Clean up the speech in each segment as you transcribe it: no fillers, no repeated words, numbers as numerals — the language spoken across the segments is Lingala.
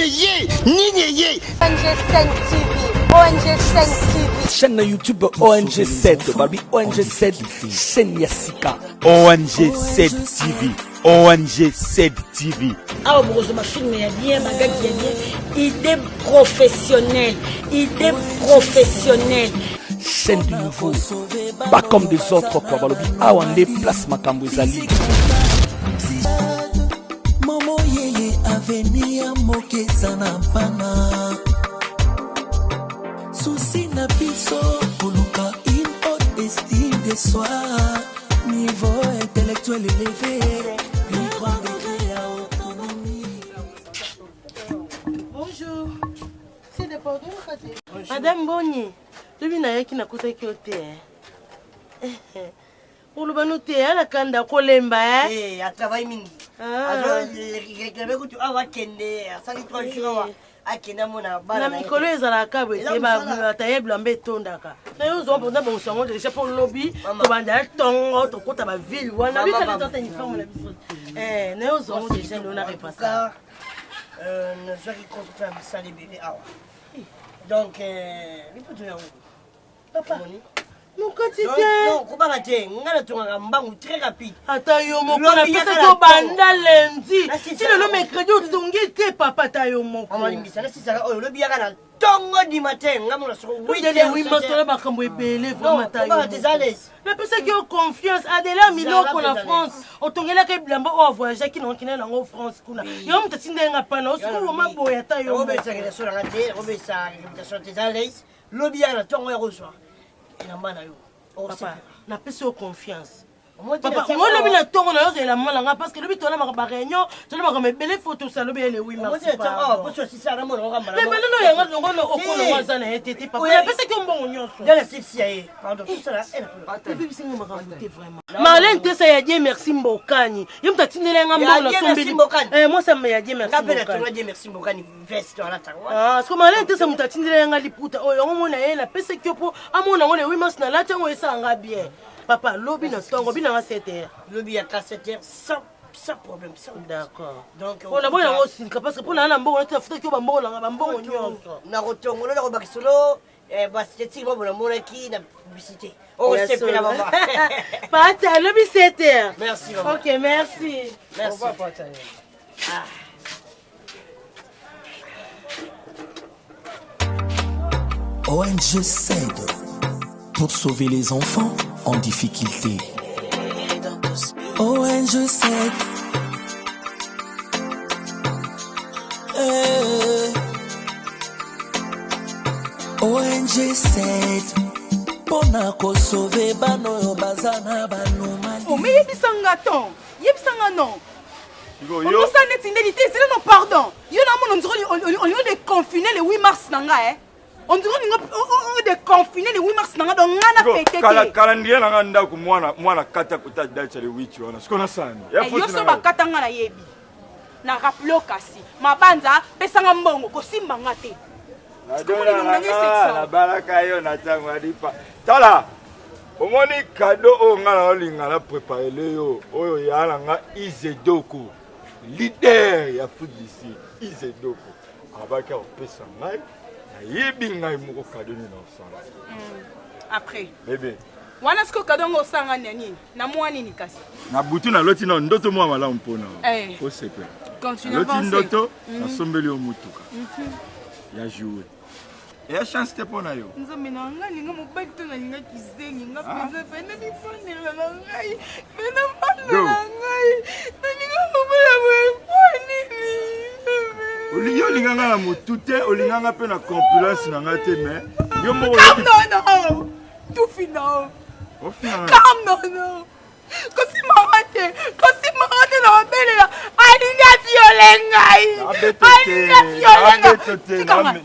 ONG5 TV, ONG5 TV. Chaîne YouTube ONG7, Babi ONG7, chaîne Yassika. ONG7 TV, ONG7 TV. Ah, bon, ma film est bien, ma gars est bien. Idée professionnelle, idée professionnelle. Chaîne du nouveau, pas comme des autres quoi. Balobi, ah, on les place ma Kambozali. Momo yeye avenir moke sana pana. Souci na biso koluka une haute estime de soi. Niveau intellectuel élevé, plus grand degré à autonomie. Bonjour. C'est de pardon, Madame Boni, tu viens avec qui n'a coûté que tu es. Ulubanu te ala kanda kolemba a travail mingi. Alors tu awa kende asali 3 jours akenda mona bana na mikolo ezala kabwe te ba tayebla mbetondaka na yo zo bonda bon sango déjà pour lobby to banda tongo to kota ba ville wana bi kala tota uniforme la biso na yo zo déjà ndona repassa ne zaki contre faire ça les bébés awa donc ni peut dire papa mon quotidien non ko ba te ngala tonga mbangu très rapide ata yo moko na pesa ko banda lundi si le mercredi otongi te papa ta yo moko amalimbisa na sisa oyo lobi yaka na tongo du matin ngamona soko 8h oui master bakambo ebele vraiment ta yo na pesa ki o confiance adela miloko na France otongela ke bilamba o voyager ki non kina nango France kuna yo mutati ndenga pana osiko maboya ta yo obesa ke so la te obesa invitation des alaise lobi yaka na tongo ya reçoit papa na pesi au confiance papa moi lobi na tongo na yo zela malanga parce que lobi tona ma réunion tona ma mebele photo ça lobi ele oui merci papa oh parce que ça na mona ngamba mais maintenant yanga ngona okolo wazana etete papa na pesi ki mbongo nyonso dala sifia pardon tout ça là elle bibi singa makamute vraiment Marlène te ça ya Dieu merci mbokani yo mtatindela nga mbongo na sombeli moi ça me ya Dieu merci mbokani ngapela Dieu merci mbokani veste dans la tango ah parce que Marlène te ça mtatindela nga liputa oyo ngomona yela pesi ki po amona ngone oui mas na la tango esanga bien papa lobby na tongo bina nga 7h lobby à 7h sans problème sans d'accord donc on a bon yango sinka parce que pour na mbongo na tafuta ki ba mbongo na mbongo nyonso na rotongo na ko bakisolo ba c'était bon na mona ki na publicité oh c'est plus la maman pata lobby 7h merci maman OK merci merci au revoir pata ONG s'aide pour sauver les enfants en difficulté. ONG s'aide. ONG s'aide. Pona ko sauver bano bazana bano mali. Oh mais yebisanga ton. Yebisanga non. On nous a net indemnité, c'est non pardon. Yo na on dirait de confiner le 8 mars nanga on dirait on de confiner le 8 mars nanga donc ngana fête. Kala ndiye nanga ndako mwana kata kuta dacha le 8 wana. Sikona sana. Yo so bakata ngana yebi. Na rappelo kasi. Mabanza pesanga mbongo ko simba ngate. Na baraka yo na tango adipa. Tala. Omoni cadeau o ngala olinga la préparer le yo. Oyo yala nga Izedoko. Leader ya foot d'ici. Izedoko. Abaka opesa ngai. Yebi ngai moko cadeau ni na osanga. Après. Bébé. Wana siko cadeau ngo osanga nani? Na mwani ni kasi. Na butu na loti na ndoto mwa malamu mpona. Eh. O sepe. Continue loti avancer. ndoto na sombeli o mutuka. Ya jouer. Et la chance te pona yo. Nzambe na ngani nga mobali to na linga kizengi nga pesa pena mi fonela na ngai. Pena mala na ngai. Na linga mobala mwani ni. Olingo linganga na motute, olinganga pe na compilance na ngate mais yo mo non. Tout final. Au final. Non. Kasi marate na belela. Alinga violengai.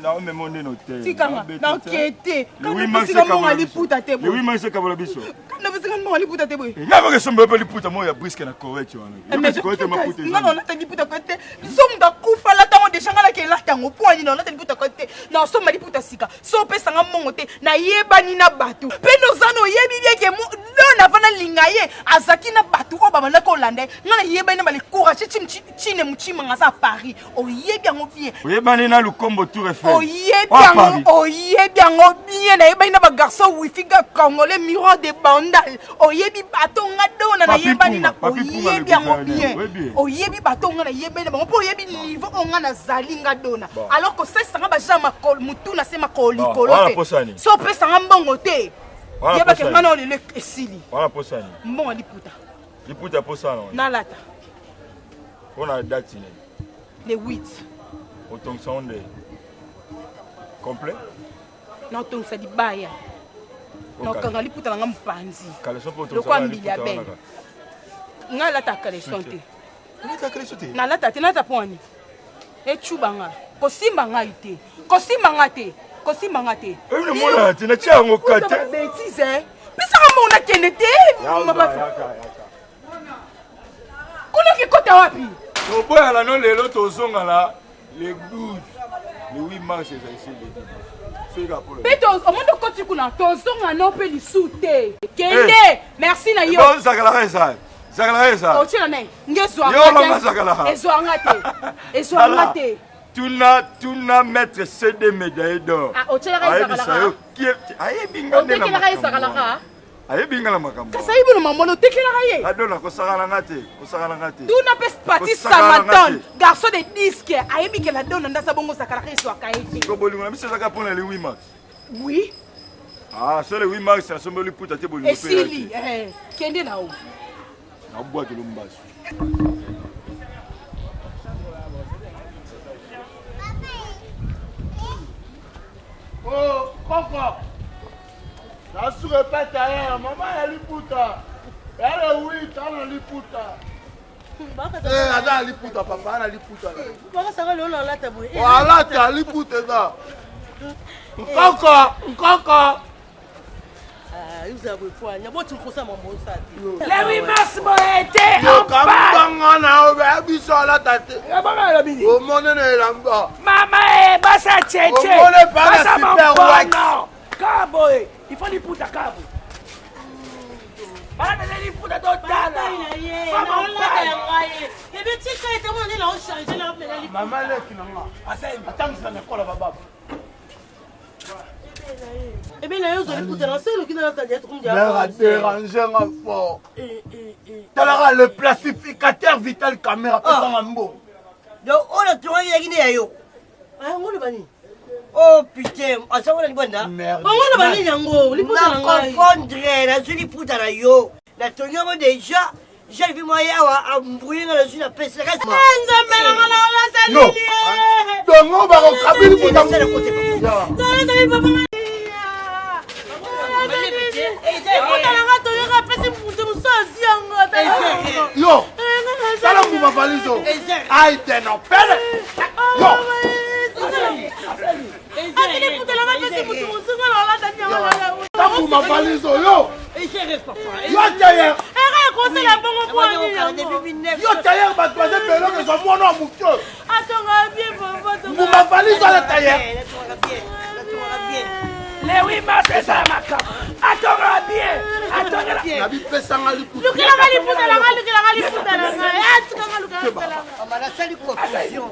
Na me monde noté. Tikanga. Na kete. Oui, mais c'est comme liputa te bo. Oui, mais c'est comme la biso. Na besinga mo liputa te bo. Na ba ke sombe pe liputa mo ya brisque na correct wana. Mais ko te maputa. Non, na te liputa ko te. Som da kufa la tango de shangala ke la tango poani na te liputa ko te. Na som liputa sika. So pe sanga mongo te na yebani na batu. Pe no zano yebi bien ke mo navana lingaye azaki na batu o bamana ko lande ngana yeba na bali courage chine muchima ngasa Paris oyebi yango bien oyebani na lukombo tour Eiffel oyebi yango bien na yeba na ba garçon wifi ga congolais miroir de bandage oyebi bato ngado na yebani na oyebi yango bien oyebi bato ngana yebana bango po oyebi niveau ngana zali ngado na alors que ça sanga ba jama kol mutuna se makoli kolote so pesa ngambongo te yeba ke ngana ole le esili wala posani mbongo liputa posana na lata on a date le 8 autant sonde complet na tonsa libaya na kanga liputa nga mpanzi kaleso poto lokwa mbili ya ben nga lata kaleso te na lata te na ta poni e chubanga kosimba nga ite kosimba nga te le mona te na chango kate bêtise pisa mo na kende te kuna kikota wapi oboya la no lelo tozonga la le 12 le 8 mars c'est ici le Beto omondo koti kuna tozonga no pe lisute kende merci na yo bon zakala ça ochela ne ngezwa ezwa ngate tuna maître CD médaille d'or ochela ka zakala aye binga na makamba aye binga na makamba kasa ibu no mamono tekela ka ye adona ko sakala ngate tuna pe parti samaton garçon de disque aye bikela dona ndasa bongo sakala ka iswa ka ete ko bolingo na biso zaka pona le 8 mars oui c'est le 8 mars ça sombe le puta te bolingo pe esili kende na o na boîte de l'ombaso oh papa la sourate pas taillée maman elle liputa elle oui t'as liputa ada liputa papa ana liputa baka saka lo la ta boy wala ta liputa da nkoko yuza boy kwa nya boti nkosa mamo sati Lewi Massimo était en bas na oba biso la tate o monene lamba mama e basa cheche basa mambo kabo il faut liputa kabo bana les liputa totala maman le kinanga atangisa na kola baba eh bien là yo liputa na selo kina ta dia trum dia la déranger nga fort talara le classificateur vital caméra pesanga mbo donc on a trouvé yagine yayo ngolo bani oh putain asa wala libanda ngolo bani yango liputa na ngai confondre na zuli puta na yo la tonyo déjà j'ai vu moi yawa embrouiller la zuli na pesa ka nzambe na ngala la no donc on va kabili puta na le côté yo sala nguma valizo ai teno pele yo nguma valizo yo yo tayer yo tayer bato baze pelo ke so mwana mukyo nguma valizo la tayer les 8 mars c'est ça makamba atonga bien na bipesanga liputa lukila liputa la ngai atika lukila la amala sali confusion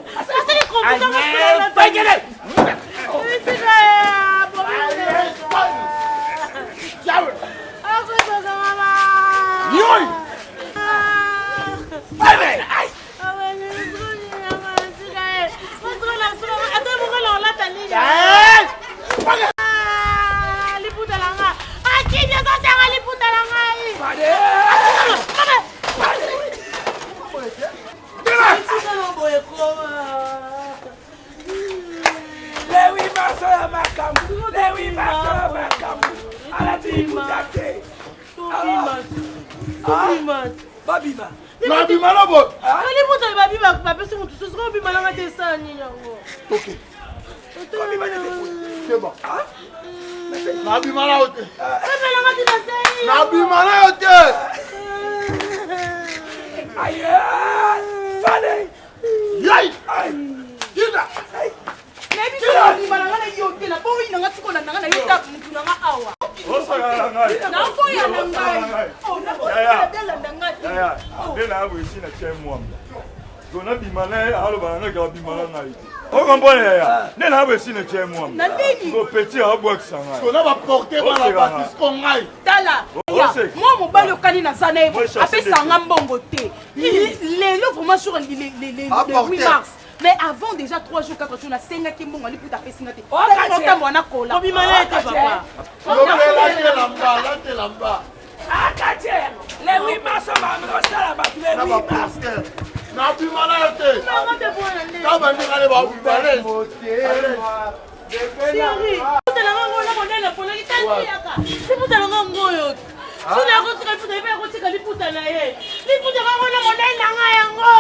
pegele Yoy! Babima. Babima na bo. Ali muta babima babesi mutu so so bima na te sa ni yango. OK. C'est bon. Babima na hote. Babima na hote. Aïe! Fallait! Yay! Dina! Nebi so bima na ngana yote na bo ina ngati ko na ngana yota mutu na nga awa. osala ngai nakoya na ngai yaya nde naboyesi na tie mwamba gona bima na ye alobaka ngai kaka bima na ngai te okompone yaya nde naboyesi na tie mwamba kopeti abwakisa ngai kona baporte bana basisko ngai tala mwa mobali okani naza na ye apesanga mbongo te lelo vraiment sur le 8 mars. Mais avant déjà 3 jours, 4 jours, on a 5 qui m'ont allé pour taper 5 jours. On a cola. Combien de papa? Les 8 mars, on va me lancer la battue. Les 8 mars.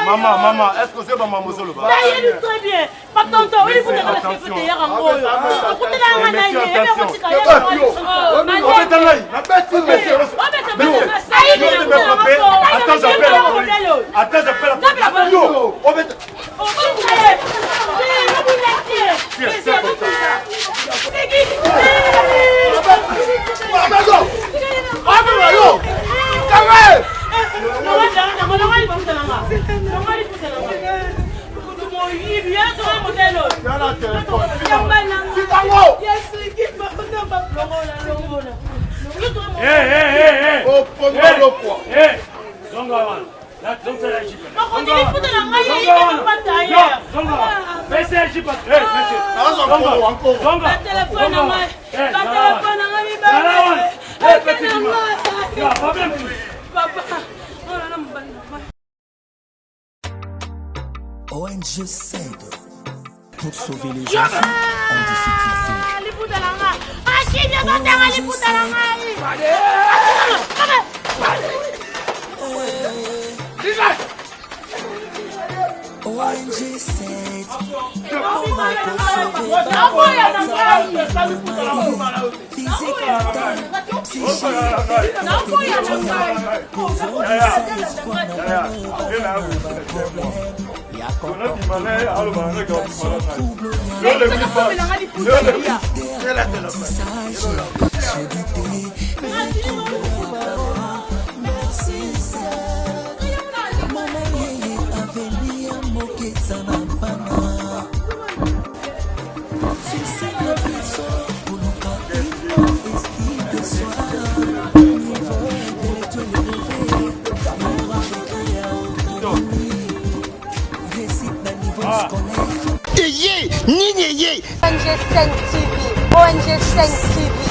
Maman, est-ce que c'est maman Mosolo? Très bien. Pas tonton, il faut que tu aies un gros. ONG s'aide pour sauver les enfants en difficulté. ONG s'aide pour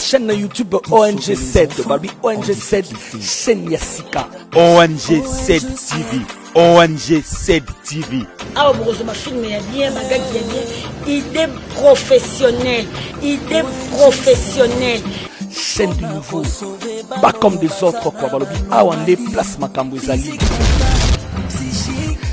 Chaîne YouTube ONG7, Babi ONG7, chaîne Yassika. ONG7 TV, ONG7 TV. Ah, bon, ma film est bien, ma gars est bien. Idée professionnelle, idée professionnelle. Chaîne du nouveau, pas comme des autres quoi. Balobi, ah, on est place Makambouezali.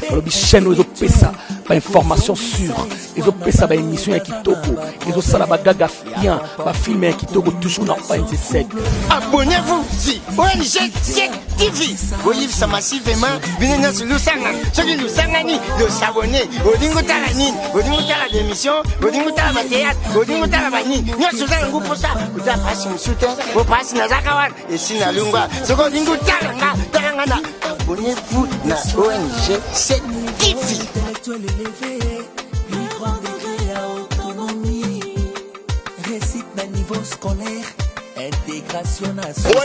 Balobi, chaîne aux autres pesa. Pas information sûre, les autres pesa ba émission ya kitoko, les autres sala ba gaga bien, ba film ya kitoko toujours dans ONG7. Abonnez-vous si ONG7 TV. Voyez ça massivement, venez sur le sanga, celui nous sangani, de s'abonner. Odingo Talanine, Odingo Talan d'émission, Odingo Talan théâtre, Odingo Talan bani. Nous sommes un groupe pour ça. Vous avez passé une soutien, vous passez na Zakawan et si na Lunga. Ce qu'on Odingo Talanga, Talangana. Abonnez-vous na ONG7 TV. Miroir degré à autonomie, récite d'un niveau scolaire, intégration nationale.